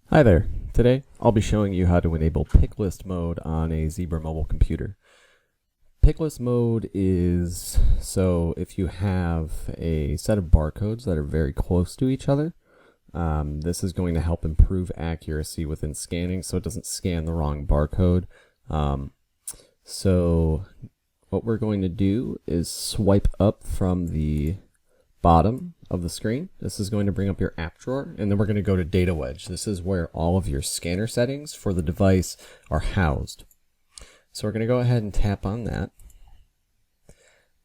Hi there. Today I'll be showing you how to enable Picklist mode on a Zebra mobile computer. Picklist mode is so if you have a set of barcodes that are very close to each other, this is going to help improve accuracy within scanning so it doesn't scan the wrong barcode. So what we're going to do is swipe up from the bottom of the screen. This is going to bring up your app drawer, and then we're going to go to DataWedge. This is where all of your scanner settings for the device are housed. So we're going to go ahead and tap on that,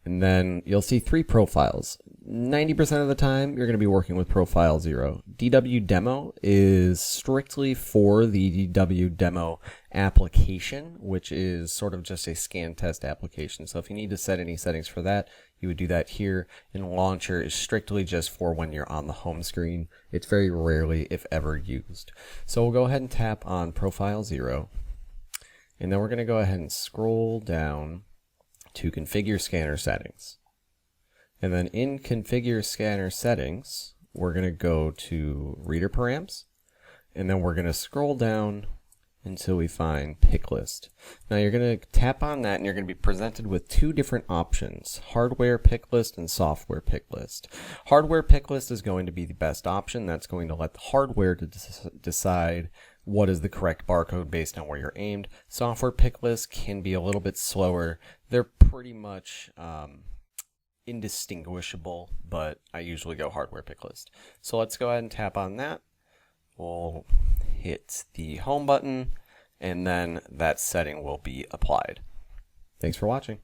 and then you'll see three profiles. 90% of the time you're going to be working with profile 0. DW Demo is strictly for the DW Demo application, which is sort of just a scan test application. So if you need to set any settings for that, you would do that here. And Launcher is strictly just for when you're on the home screen. It's very rarely, if ever, used. So we'll go ahead and tap on profile 0. And then we're going to go ahead and scroll down to Configure Scanner Settings. And then in Configure Scanner Settings, we're going to go to Reader Params, and then we're going to scroll down until we find Picklist. Now you're going to tap on that, and you're going to be presented with two different options: Hardware Picklist and Software Picklist. Hardware Picklist is going to be the best option. That's going to let the hardware decide what is the correct barcode based on where you're aimed. Software Picklist can be a little bit slower. They're pretty much indistinguishable, but I usually go Hardware Picklist. So let's go ahead and tap on that. We'll hit the home button, and then that setting will be applied. Thanks for watching.